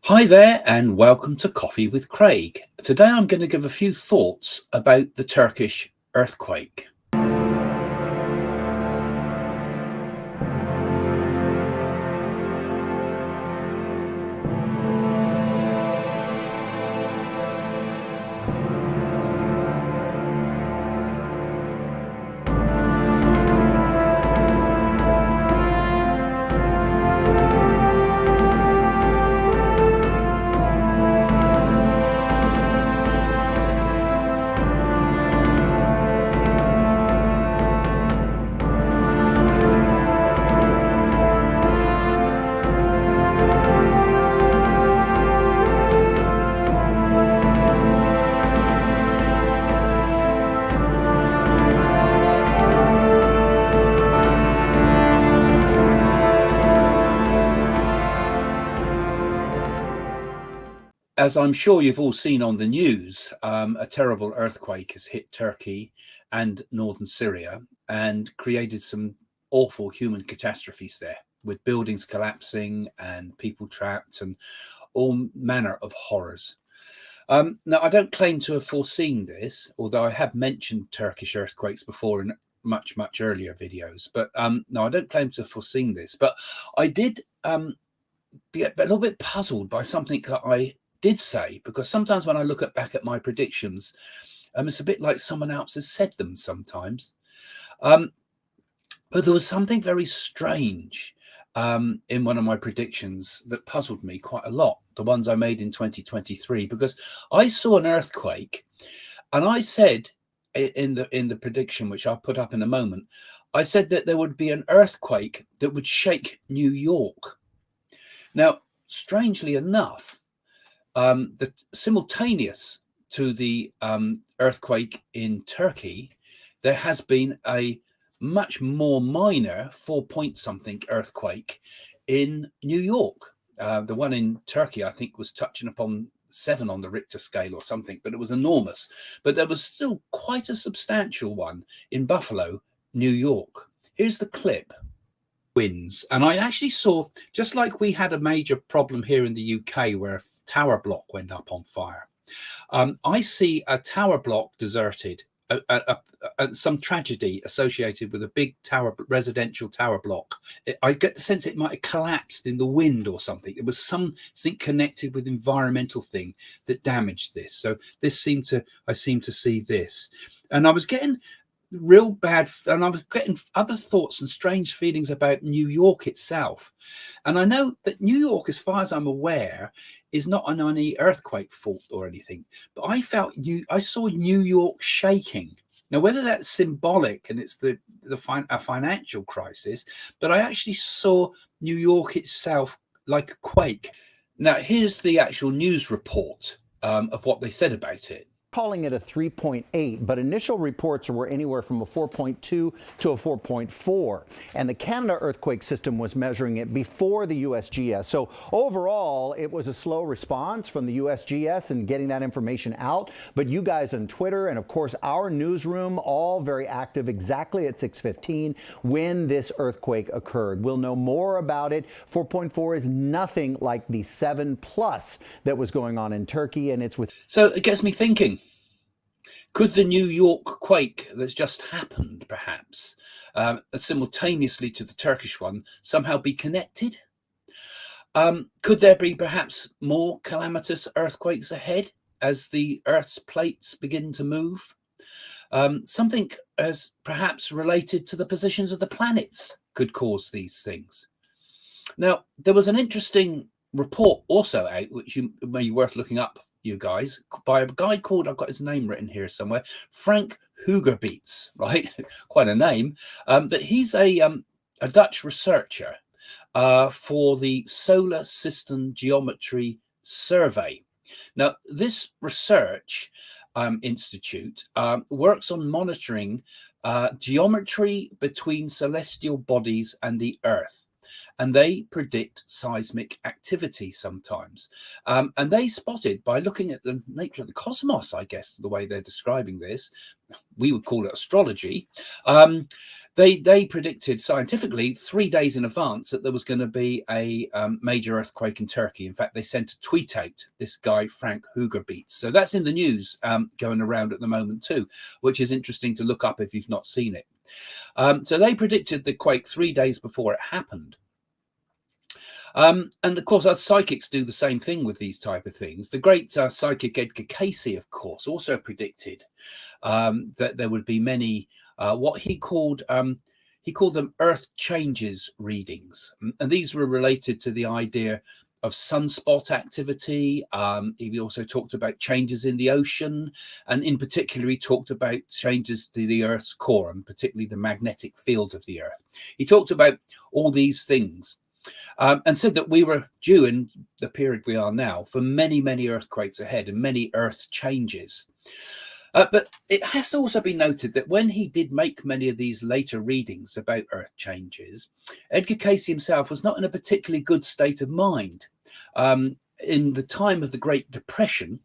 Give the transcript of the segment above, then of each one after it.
Hi there, and welcome to Coffee with Craig. Today I'm going to give a few thoughts about the Turkish earthquake. As I'm sure you've all seen on the news, a terrible earthquake has hit Turkey and northern Syria and created some awful human catastrophes there, with buildings collapsing and people trapped and all manner of horrors. Now, I don't claim to have foreseen this, although I have mentioned Turkish earthquakes before in much earlier videos. But no, I don't claim to have foreseen this. But I did be a little bit puzzled by something that I did say, because sometimes when I look back at my predictions, it's a bit like someone else has said them sometimes. But there was something very strange in one of my predictions that puzzled me quite a lot, the ones I made in 2023, because I saw an earthquake and I said in the prediction, which I'll put up in a moment, I said that there would be an earthquake that would shake New York. Now, strangely enough, simultaneous to the earthquake in Turkey, there has been a much more minor 4-point-something earthquake in New York. The one in Turkey, I think, was touching upon 7 on the Richter scale or something, but it was enormous. But there was still quite a substantial one in Buffalo, New York. Here's the clip. Winds. And I actually saw, just like we had a major problem here in the UK where a tower block went up on fire, I see a tower block deserted, some tragedy associated with a big residential tower block. I get the sense it might have collapsed in the wind or something. It was something connected with environmental thing that damaged this. So I seem to see this, and I was getting real bad, and I was getting other thoughts and strange feelings about New York itself. And I know that New York, as far as I'm aware, is not on any earthquake fault or anything, but I saw New York shaking. Now, whether that's symbolic and it's a financial crisis, but I actually saw New York itself like a quake. Now, here's the actual news report of what they said about it. Calling it a 3.8, but initial reports were anywhere from a 4.2 to a 4.4. And the Canada earthquake system was measuring it before the USGS. So overall, it was a slow response from the USGS in getting that information out. But you guys on Twitter and, of course, our newsroom, all very active exactly at 6:15 when this earthquake occurred. We'll know more about it. 4.4 is nothing like the 7+ that was going on in Turkey, and it's with. So it gets me thinking. Could the New York quake that's just happened, perhaps, simultaneously to the Turkish one, somehow be connected? Could there be perhaps more calamitous earthquakes ahead as the Earth's plates begin to move? Something as perhaps related to the positions of the planets could cause these things. Now, there was an interesting report also out, which may be worth looking up, you guys, by a guy called, I've got his name written here somewhere, Frank Hugerbeets, right? Quite a name. But he's a Dutch researcher for the Solar System Geometry Survey. Now, this research institute works on monitoring geometry between celestial bodies and the Earth. and they predict seismic activity sometimes. And they spotted, by looking at the nature of the cosmos, I guess, the way they're describing this, we would call it astrology. They predicted scientifically 3 days in advance that there was going to be a major earthquake in Turkey. In fact, they sent a tweet out, this guy, Frank Hugerbeets. So that's in the news going around at the moment too, which is interesting to look up if you've not seen it. So they predicted the quake 3 days before it happened. And of course, us psychics do the same thing with these type of things. The great psychic Edgar Cayce, of course, also predicted that there would be many what he called them earth changes readings, and these were related to the idea of sunspot activity. He also talked about changes in the ocean, and in particular he talked about changes to the Earth's core, and particularly the magnetic field of the Earth. He talked about all these things. And said that we were due, in the period we are now, for many, many earthquakes ahead and many earth changes. But it has to also be noted that when he did make many of these later readings about earth changes, Edgar Cayce himself was not in a particularly good state of mind. In the time of the Great Depression,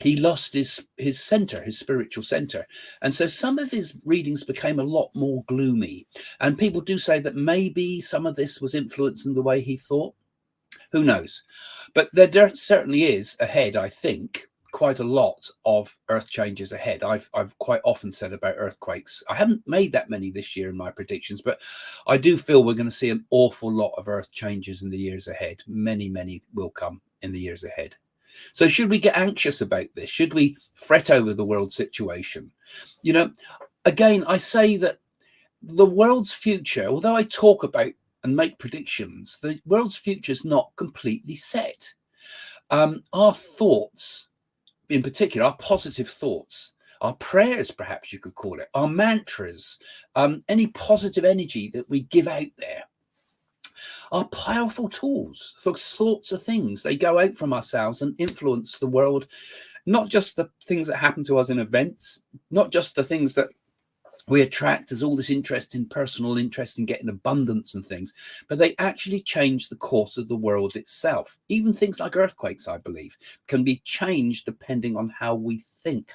he lost his center, his spiritual center. And so some of his readings became a lot more gloomy. And people do say that maybe some of this was influencing the way he thought. Who knows? But there certainly is ahead, I think, quite a lot of earth changes ahead. I've quite often said about earthquakes. I haven't made that many this year in my predictions, but I do feel we're going to see an awful lot of earth changes in the years ahead. Many, many will come in the years ahead. So should we get anxious about this? Should we fret over the world situation? You know, again, I say that the world's future, although I talk about and make predictions, the world's future is not completely set. Our thoughts, in particular, our positive thoughts, our prayers, perhaps you could call it, our mantras, any positive energy that we give out there, are powerful tools. Thoughts are things. They go out from ourselves and influence the world, not just the things that happen to us in events, not just the things that we attract as all this interest in personal interest in getting abundance and things, but they actually change the course of the world itself. Even things like earthquakes, I believe, can be changed depending on how we think.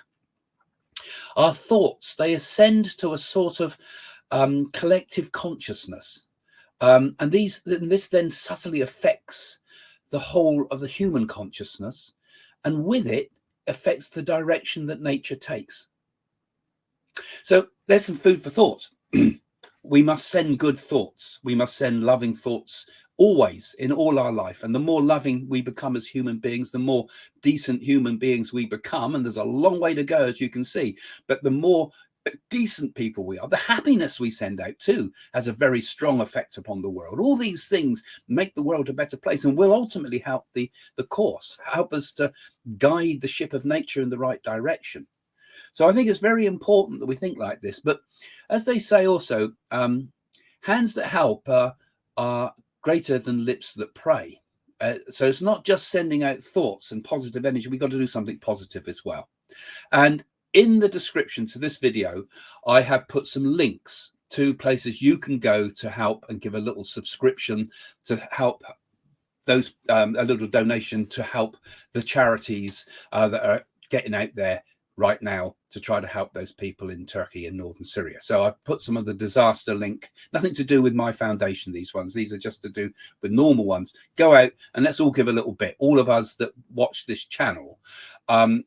Our thoughts, they ascend to a sort of collective consciousness. And this then subtly affects the whole of the human consciousness, and with it affects the direction that nature takes. So there's some food for thought. We must send good thoughts. We must send loving thoughts always in all our life. And the more loving we become as human beings, the more decent human beings we become. And there's a long way to go, as you can see. But the more decent people we are, the happiness we send out too has a very strong effect upon the world. All these things make the world a better place and will ultimately help the course, help us to guide the ship of nature in the right direction. So I think it's very important that we think like this. But as they say also, hands that help are greater than lips that pray. So it's not just sending out thoughts and positive energy. We've got to do something positive as well. And in the description to this video, I have put some links to places you can go to help and give a little subscription to help those, a little donation to help the charities that are getting out there right now to try to help those people in Turkey and northern Syria. So I've put some of the disaster link, nothing to do with my foundation, these ones. These are just to do with normal ones. Go out and let's all give a little bit. All of us that watch this channel,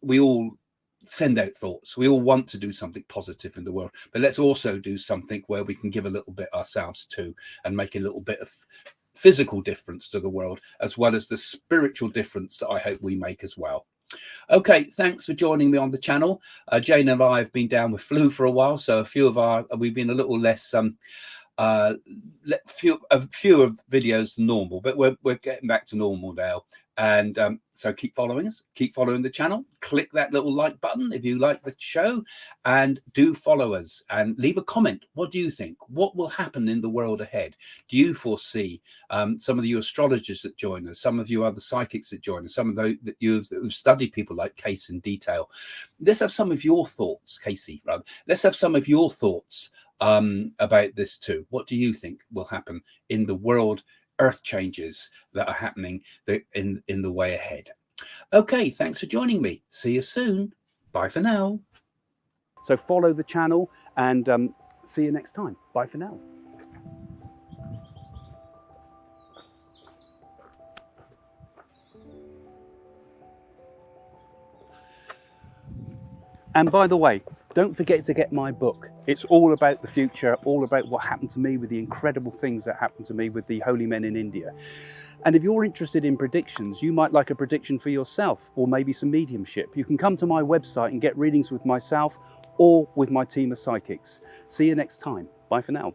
we all send out thoughts. We all want to do something positive in the world, but let's also do something where we can give a little bit ourselves too and make a little bit of physical difference to the world, as well as the spiritual difference that I hope we make as well. Okay, thanks for joining me on the channel. Jane and I have been down with flu for a while, so we've been a little less fewer videos than normal, but we're getting back to normal now. And so keep following us, keep following the channel, click that little like button if you like the show, and do follow us and leave a comment. What do you think? What will happen in the world ahead? Do you foresee some of you astrologers that join us, some of you other psychics that join us, some of those that who've studied people like Cayce in detail? Let's have some of your thoughts, Casey, rather. Let's have some of your thoughts about this too. What do you think will happen in the world earth changes that are happening in the way ahead? Okay, thanks for joining me. See you soon. Bye for now. So follow the channel and see you next time. Bye for now. And by the way, don't forget to get my book. It's all about the future, all about what happened to me with the incredible things that happened to me with the holy men in India. And if you're interested in predictions, you might like a prediction for yourself or maybe some mediumship. You can come to my website and get readings with myself or with my team of psychics. See you next time. Bye for now.